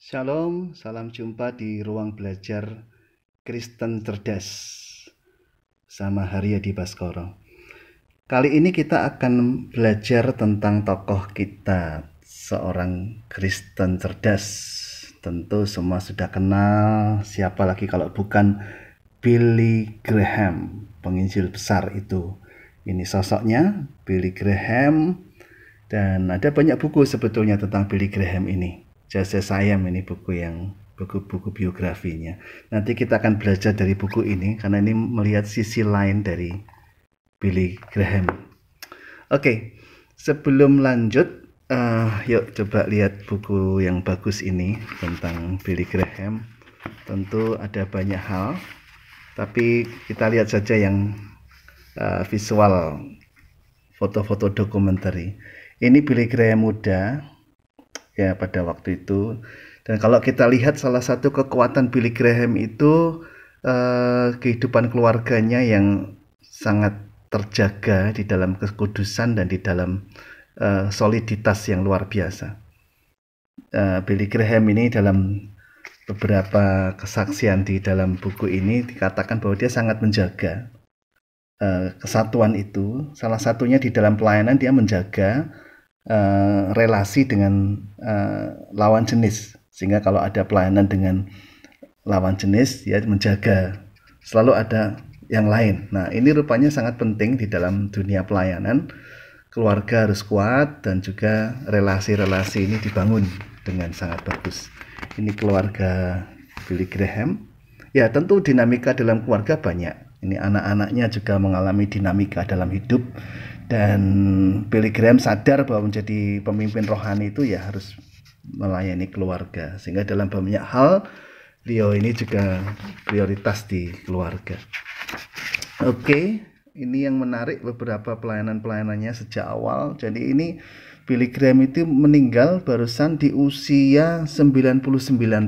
Shalom, salam jumpa di ruang belajar Kristen Cerdas sama Haryadi Baskoro. Kali ini kita akan belajar tentang tokoh kita, seorang Kristen cerdas. Tentu semua sudah kenal, siapa lagi kalau bukan Billy Graham, penginjil besar itu. Ini sosoknya, Billy Graham, dan ada banyak buku sebetulnya tentang Billy Graham ini. Jasa Sayam ini buku biografinya. Nanti kita akan belajar dari buku ini karena ini melihat sisi lain dari Billy Graham. Oke, sebelum lanjut, yuk coba lihat buku yang bagus ini tentang Billy Graham. Tentu ada banyak hal, tapi kita lihat saja yang visual, foto-foto dokumenter. Ini Billy Graham muda ya pada waktu itu. Dan kalau kita lihat salah satu kekuatan Billy Graham itu kehidupan keluarganya yang sangat terjaga di dalam kekudusan dan di dalam soliditas yang luar biasa. Billy Graham ini dalam beberapa kesaksian di dalam buku ini dikatakan bahwa dia sangat menjaga kesatuan itu. Salah satunya di dalam pelayanan dia menjaga relasi dengan lawan jenis, sehingga kalau ada pelayanan dengan lawan jenis ya menjaga selalu ada yang lain. Nah, ini rupanya sangat penting di dalam dunia pelayanan. Keluarga harus kuat dan juga relasi-relasi ini dibangun dengan sangat bagus. Ini keluarga Billy Graham. Ya, tentu dinamika dalam keluarga banyak. Ini anak-anaknya juga mengalami dinamika dalam hidup. Dan Billy Graham sadar bahwa menjadi pemimpin rohani itu ya harus melayani keluarga. Sehingga dalam banyak hal, beliau ini juga prioritas di keluarga. Oke, ini yang menarik beberapa pelayanan-pelayanannya sejak awal. Jadi ini Billy Graham itu meninggal barusan di usia 99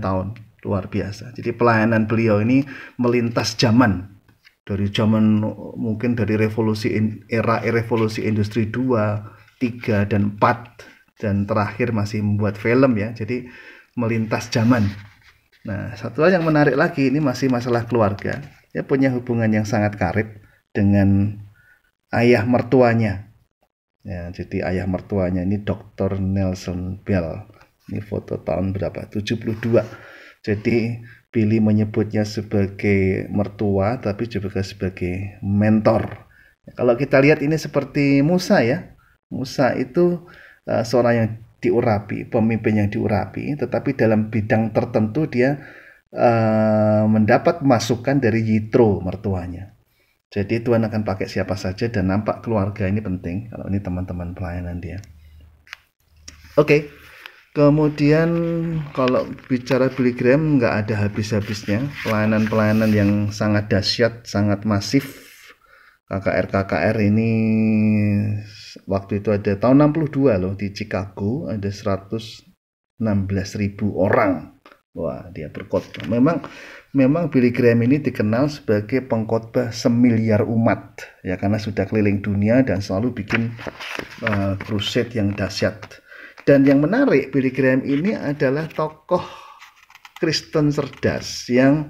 tahun. Luar biasa. Jadi pelayanan beliau ini melintas zaman. Dari zaman mungkin dari era revolusi industri 2, 3, dan 4, dan terakhir masih membuat film ya. Jadi melintas zaman. Nah, satu hal yang menarik lagi, ini masih masalah keluarga. Dia punya hubungan yang sangat karib dengan ayah mertuanya. Ya, jadi ayah mertuanya ini Dr. Nelson Bell. Ini foto tahun berapa? 72. Jadi Billy menyebutnya sebagai mertua, tapi juga sebagai mentor. Kalau kita lihat ini seperti Musa ya. Musa itu seorang yang diurapi, pemimpin yang diurapi, tetapi dalam bidang tertentu dia mendapat masukan dari Yitro mertuanya. Jadi Tuhan akan pakai siapa saja dan nampak keluarga ini penting. Kalau ini teman-teman pelayanan dia. Oke. Kemudian kalau bicara Billy Graham nggak ada habis-habisnya. Pelayanan-pelayanan yang sangat dahsyat, sangat masif. KKR ini waktu itu ada tahun 62 loh di Chicago, ada 116.000 orang. Wah, dia berkhotbah. Memang Billy Graham ini dikenal sebagai pengkhotbah semiliar umat ya, karena sudah keliling dunia dan selalu bikin crusade yang dahsyat. Dan yang menarik, Billy Graham ini adalah tokoh Kristen cerdas yang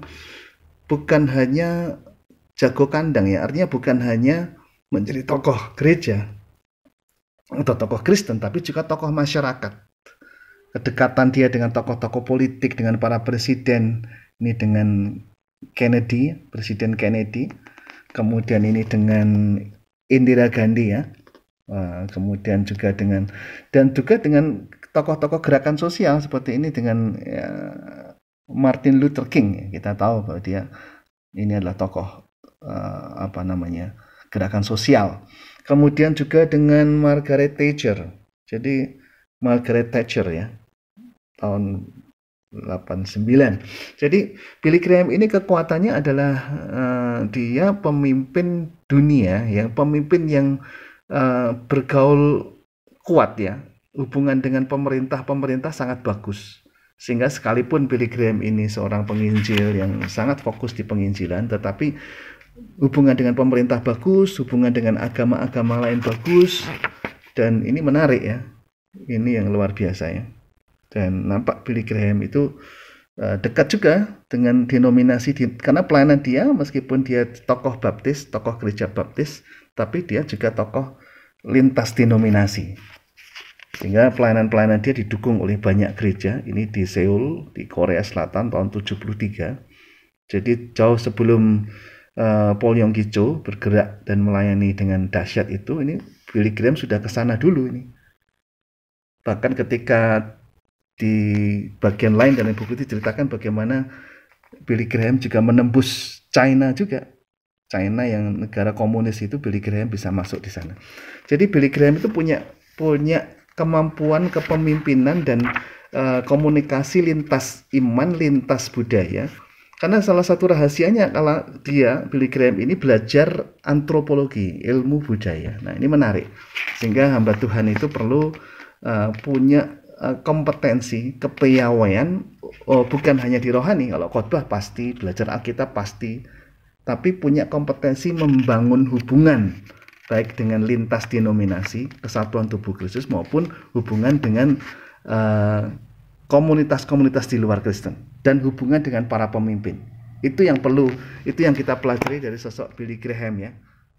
bukan hanya jago kandang ya, artinya bukan hanya menjadi tokoh gereja atau tokoh Kristen, tapi juga tokoh masyarakat. Kedekatan dia dengan tokoh-tokoh politik, dengan para presiden, ini dengan Kennedy, Presiden Kennedy, kemudian ini dengan Indira Gandhi ya. Kemudian juga dengan tokoh-tokoh gerakan sosial seperti ini dengan Martin Luther King. Kita tahu bahwa dia ini adalah tokoh gerakan sosial. Kemudian juga dengan Margaret Thatcher. Jadi Margaret Thatcher ya, tahun 89. Jadi Billy Graham ini kekuatannya adalah dia pemimpin dunia, yang pemimpin yang bergaul kuat ya, hubungan dengan pemerintah sangat bagus, sehingga sekalipun Billy Graham ini seorang penginjil yang sangat fokus di penginjilan, tetapi hubungan dengan pemerintah bagus, hubungan dengan agama-agama lain bagus, dan ini menarik ya, ini yang luar biasa ya. Dan nampak Billy Graham itu dekat juga dengan denominasi, karena pelayanan dia meskipun dia tokoh baptis, tokoh gereja baptis, tapi dia juga tokoh lintas denominasi. Sehingga pelayanan-pelayanan dia didukung oleh banyak gereja. Ini di Seoul, di Korea Selatan tahun 73. Jadi jauh sebelum Paul Yonggi Cho bergerak dan melayani dengan dahsyat itu, ini Billy Graham sudah ke sana dulu ini. Bahkan ketika di bagian lain dalam buku itu diceritakan bagaimana Billy Graham juga menembus China juga. China yang negara komunis itu, Billy Graham bisa masuk di sana. Jadi Billy Graham itu punya kemampuan kepemimpinan dan komunikasi lintas iman, lintas budaya. Karena salah satu rahasianya kalau Billy Graham ini belajar antropologi, ilmu budaya. Nah, ini menarik. Sehingga hamba Tuhan itu perlu punya kompetensi, kepiawaian, bukan hanya di rohani. Kalau khotbah pasti, belajar Alkitab pasti, tapi punya kompetensi membangun hubungan baik dengan lintas denominasi, kesatuan tubuh Kristus, maupun hubungan dengan komunitas-komunitas di luar Kristen, dan hubungan dengan para pemimpin. Itu yang perlu, itu yang kita pelajari dari sosok Billy Graham ya,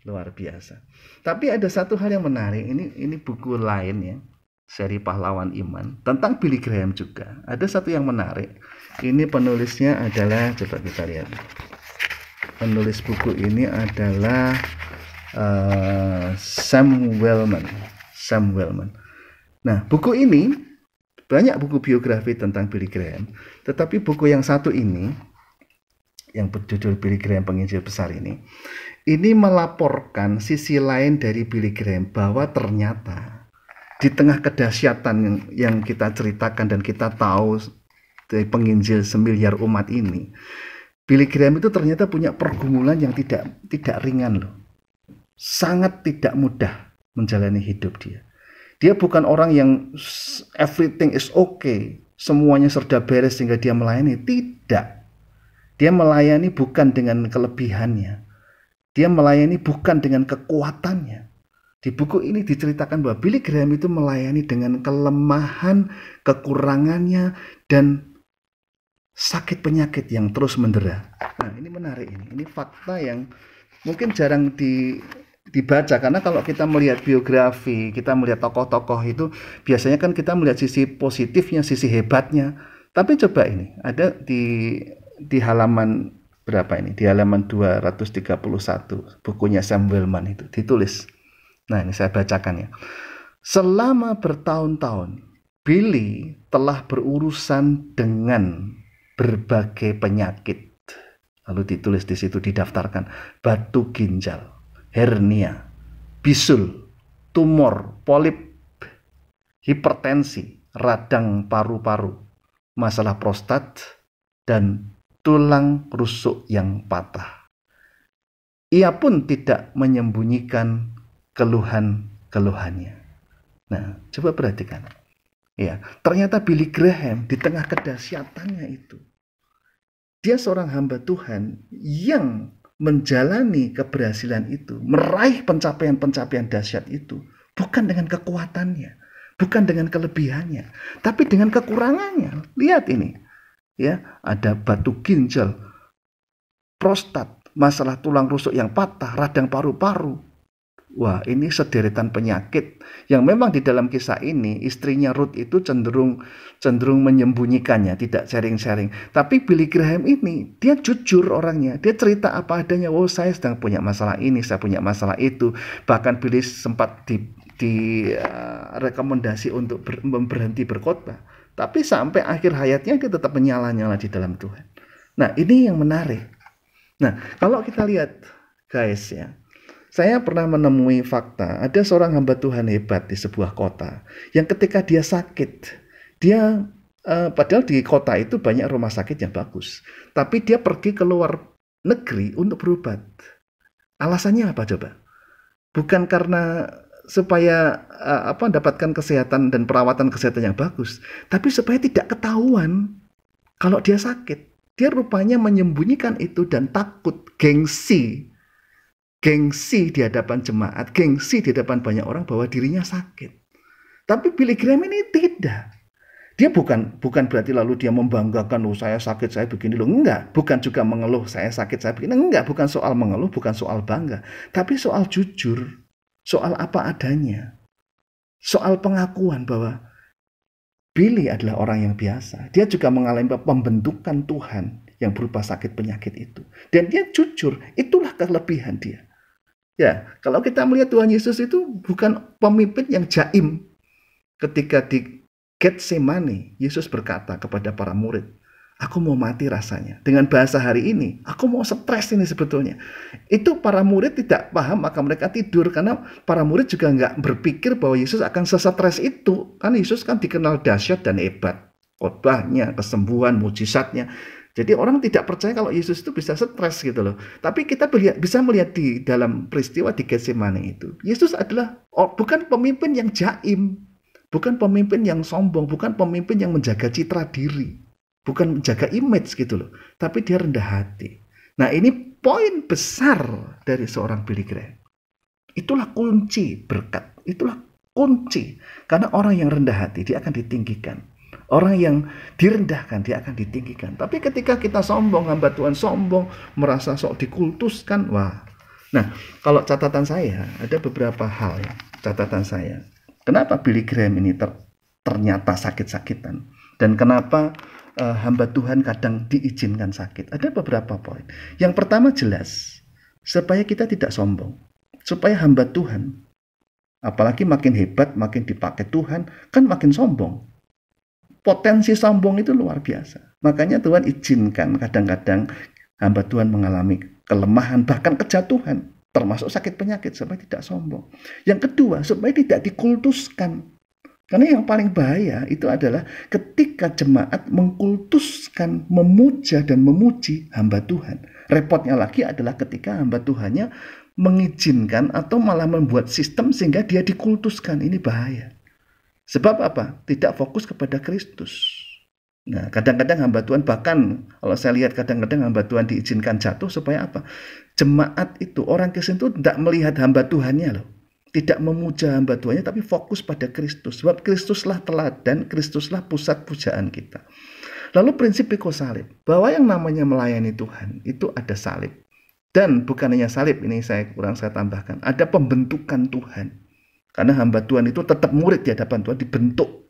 luar biasa. Tapi ada satu hal yang menarik, ini buku lain ya, seri Pahlawan Iman, tentang Billy Graham juga. Ada satu yang menarik, ini penulisnya adalah, coba kita lihat, penulis buku ini adalah Sam Wellman. Nah, buku ini banyak buku biografi tentang Billy Graham, tetapi buku yang satu ini, yang berjudul Billy Graham Penginjil Besar ini melaporkan sisi lain dari Billy Graham, bahwa ternyata di tengah kedahsyatan yang kita ceritakan dan kita tahu dari penginjil semiliar umat ini, Billy Graham itu ternyata punya pergumulan yang tidak ringan loh. Sangat tidak mudah menjalani hidup dia. Dia bukan orang yang everything is okay, semuanya serba beres sehingga dia melayani. Tidak. Dia melayani bukan dengan kelebihannya. Dia melayani bukan dengan kekuatannya. Di buku ini diceritakan bahwa Billy Graham itu melayani dengan kelemahan, kekurangannya, dan sakit penyakit yang terus mendera. Nah, ini menarik ini. Ini fakta yang mungkin jarang dibaca, karena kalau kita melihat biografi, kita melihat tokoh-tokoh itu biasanya kan kita melihat sisi positifnya, sisi hebatnya. Tapi coba ini, ada di halaman berapa ini? Di halaman 231 bukunya Sam Wellman itu ditulis. Nah, ini saya bacakan ya. Selama bertahun-tahun Billy telah berurusan dengan berbagai penyakit. Lalu ditulis di situ, didaftarkan batu ginjal, hernia, bisul, tumor, polip, hipertensi, radang paru-paru, masalah prostat, dan tulang rusuk yang patah. Ia pun tidak menyembunyikan keluhan-keluhannya. Nah, coba perhatikan. Ya, ternyata Billy Graham di tengah kedahsyatannya itu, dia seorang hamba Tuhan yang menjalani keberhasilan itu, meraih pencapaian-pencapaian dahsyat itu, bukan dengan kekuatannya, bukan dengan kelebihannya, tapi dengan kekurangannya. Lihat ini, ya, ada batu ginjal, prostat, masalah tulang rusuk yang patah, radang paru-paru. Wah, ini sederetan penyakit yang memang di dalam kisah ini istrinya Ruth itu cenderung menyembunyikannya, tidak sharing-sharing. Tapi Billy Graham ini, dia jujur orangnya. Dia cerita apa adanya. Oh, saya sedang punya masalah ini, saya punya masalah itu. Bahkan Billy sempat rekomendasi untuk berhenti berkhotbah. Tapi sampai akhir hayatnya dia tetap menyala-nyala di dalam Tuhan. Nah, ini yang menarik. Nah, kalau kita lihat, guys ya, saya pernah menemui fakta, ada seorang hamba Tuhan hebat di sebuah kota, yang ketika dia sakit, dia padahal di kota itu banyak rumah sakit yang bagus, tapi dia pergi ke luar negeri untuk berobat. Alasannya apa coba? Bukan karena supaya mendapatkan kesehatan dan perawatan kesehatan yang bagus, tapi supaya tidak ketahuan kalau dia sakit. Dia rupanya menyembunyikan itu dan takut, gengsi di hadapan jemaat, gengsi di hadapan banyak orang bahwa dirinya sakit. Tapi Billy Graham ini tidak. Dia bukan berarti lalu dia membanggakan, oh saya sakit, saya begini loh. Enggak, bukan juga mengeluh, saya sakit, saya begini. Enggak, bukan soal mengeluh, bukan soal bangga. Tapi soal jujur, soal apa adanya. Soal pengakuan bahwa Billy adalah orang yang biasa. Dia juga mengalami pembentukan Tuhan yang berupa sakit penyakit itu. Dan dia jujur, itulah kelebihan dia. Ya, kalau kita melihat Tuhan Yesus itu bukan pemimpin yang jaim. Ketika di Getsemani, Yesus berkata kepada para murid, aku mau mati rasanya. Dengan bahasa hari ini, aku mau stres ini sebetulnya. Itu para murid tidak paham, maka mereka tidur. Karena para murid juga nggak berpikir bahwa Yesus akan sestres itu. Kan Yesus kan dikenal dahsyat dan hebat. Khotbahnya, kesembuhan, mujizatnya. Jadi orang tidak percaya kalau Yesus itu bisa stres gitu loh. Tapi kita bisa melihat di dalam peristiwa di Getsemani itu. Yesus adalah bukan pemimpin yang jaim. Bukan pemimpin yang sombong. Bukan pemimpin yang menjaga citra diri. Bukan menjaga image gitu loh. Tapi dia rendah hati. Nah ini poin besar dari seorang Billy Graham. Itulah kunci berkat. Itulah kunci. Karena orang yang rendah hati dia akan ditinggikan. Orang yang direndahkan dia akan ditinggikan. Tapi ketika kita sombong, hamba Tuhan sombong, merasa sok dikultuskan, wah. Nah, kalau catatan saya ada beberapa hal ya. Catatan saya. Kenapa Billy Graham ini ternyata sakit-sakitan? Dan kenapa hamba Tuhan kadang diizinkan sakit? Ada beberapa poin. Yang pertama jelas, supaya kita tidak sombong. Supaya hamba Tuhan, apalagi makin hebat, makin dipakai Tuhan, kan makin sombong. Potensi sombong itu luar biasa. Makanya Tuhan izinkan kadang-kadang hamba Tuhan mengalami kelemahan, bahkan kejatuhan, termasuk sakit penyakit, supaya tidak sombong. Yang kedua, supaya tidak dikultuskan. Karena yang paling bahaya itu adalah ketika jemaat mengkultuskan, memuja dan memuji hamba Tuhan. Repotnya lagi adalah ketika hamba Tuhannya mengizinkan atau malah membuat sistem sehingga dia dikultuskan. Ini bahaya. Sebab apa? Tidak fokus kepada Kristus. Nah, kadang-kadang hamba Tuhan, bahkan kalau saya lihat kadang-kadang hamba Tuhan diizinkan jatuh supaya apa? Jemaat itu, orang Kristen itu tidak melihat hamba Tuhannya loh. Tidak memuja hamba Tuhannya, tapi fokus pada Kristus. Sebab Kristuslah teladan, Kristuslah pusat pujaan kita. Lalu prinsip pikul salib, bahwa yang namanya melayani Tuhan, itu ada salib. Dan bukan hanya salib, ini saya tambahkan, ada pembentukan Tuhan. Karena hamba Tuhan itu tetap murid di hadapan Tuhan, dibentuk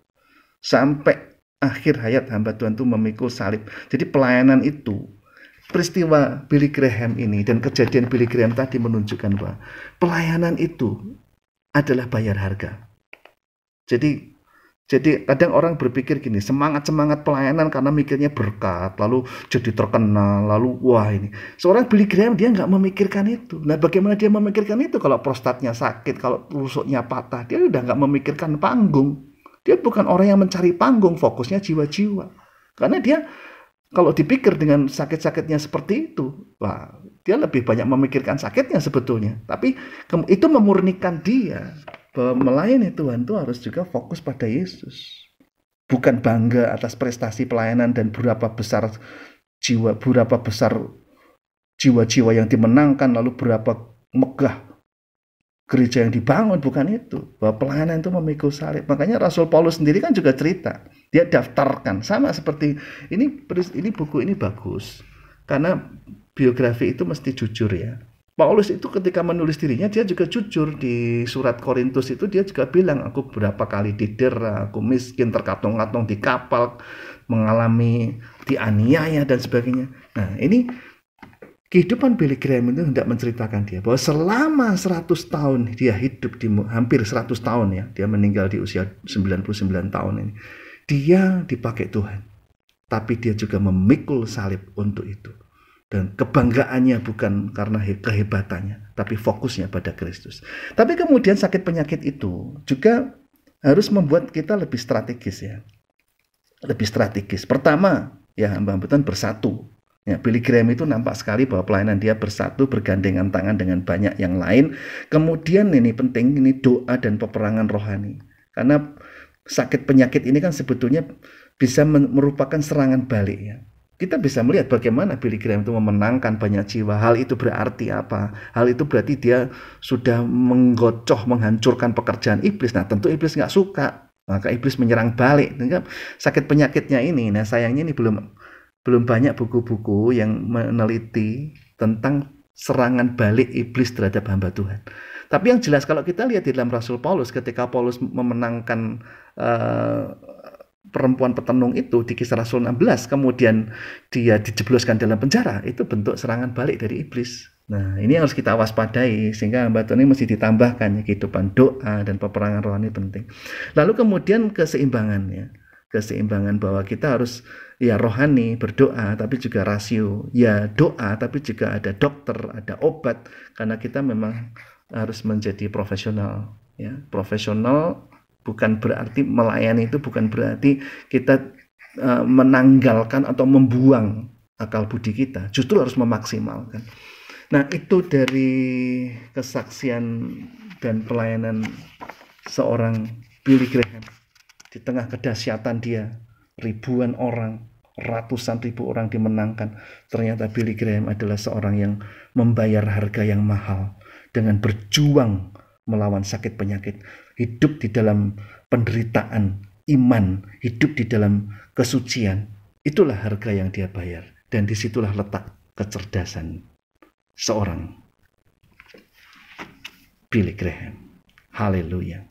sampai akhir hayat hamba Tuhan itu memikul salib. Jadi pelayanan itu, peristiwa Billy Graham ini dan kejadian Billy Graham tadi menunjukkan bahwa pelayanan itu adalah bayar harga. Jadi kadang orang berpikir gini, semangat pelayanan karena mikirnya berkat, lalu jadi terkenal, lalu wah ini. Seorang Billy Graham dia nggak memikirkan itu. Nah bagaimana dia memikirkan itu kalau prostatnya sakit, kalau rusuknya patah, dia udah nggak memikirkan panggung. Dia bukan orang yang mencari panggung, fokusnya jiwa-jiwa. Karena dia kalau dipikir dengan sakit-sakitnya seperti itu, wah dia lebih banyak memikirkan sakitnya sebetulnya. Tapi itu memurnikan dia. Bahwa melayani Tuhan itu harus juga fokus pada Yesus. Bukan bangga atas prestasi pelayanan dan berapa besar jiwa-jiwa yang dimenangkan, lalu berapa megah gereja yang dibangun, bukan itu. Bahwa pelayanan itu memikul salib. Makanya Rasul Paulus sendiri kan juga cerita. Dia daftarkan, sama seperti ini buku ini bagus. Karena biografi itu mesti jujur ya. Paulus itu ketika menulis dirinya dia juga jujur. Di surat Korintus itu dia juga bilang, aku berapa kali didera, aku miskin, terkatong-katong di kapal, mengalami dianiaya dan sebagainya. Nah ini kehidupan Billy Graham itu hendak menceritakan dia bahwa selama 100 tahun dia hidup, hampir 100 tahun ya, dia meninggal di usia 99 tahun ini, dia dipakai Tuhan, tapi dia juga memikul salib untuk itu. Dan kebanggaannya bukan karena kehebatannya, tapi fokusnya pada Kristus. Tapi kemudian sakit penyakit itu juga harus membuat kita lebih strategis ya. Lebih strategis. Pertama, ya hamba-hamba Tuhan bersatu. Ya, Billy Graham itu nampak sekali bahwa pelayanan dia bersatu, bergandengan tangan dengan banyak yang lain. Kemudian ini penting, ini doa dan peperangan rohani. Karena sakit penyakit ini kan sebetulnya bisa merupakan serangan balik ya. Kita bisa melihat bagaimana Billy Graham itu memenangkan banyak jiwa. Hal itu berarti apa? Hal itu berarti dia sudah menggocoh, menghancurkan pekerjaan iblis. Nah tentu iblis nggak suka. Maka iblis menyerang balik. Sakit penyakitnya ini, nah sayangnya ini belum banyak buku-buku yang meneliti tentang serangan balik iblis terhadap hamba Tuhan. Tapi yang jelas kalau kita lihat di dalam Rasul Paulus, ketika Paulus memenangkan perempuan petenung itu di Kisah Rasul 16, kemudian dia dijebloskan dalam penjara, itu bentuk serangan balik dari iblis. Nah, ini harus kita waspadai, sehingga hamba Tuhan ini mesti ditambahkan kehidupan doa dan peperangan rohani penting. Lalu kemudian keseimbangannya, keseimbangan bahwa kita harus ya rohani berdoa, tapi juga rasio, ya doa, tapi juga ada dokter, ada obat, karena kita memang harus menjadi profesional. Ya, profesional bukan berarti melayani, itu bukan berarti kita menanggalkan atau membuang akal budi kita, justru harus memaksimalkan. Nah, itu dari kesaksian dan pelayanan seorang Billy Graham. Di tengah kedahsyatan dia, ribuan orang, ratusan ribu orang dimenangkan. Ternyata Billy Graham adalah seorang yang membayar harga yang mahal dengan berjuang melawan sakit penyakit, hidup di dalam penderitaan iman, hidup di dalam kesucian. Itulah harga yang dia bayar, dan disitulah letak kecerdasan seorang Billy Graham. Haleluya.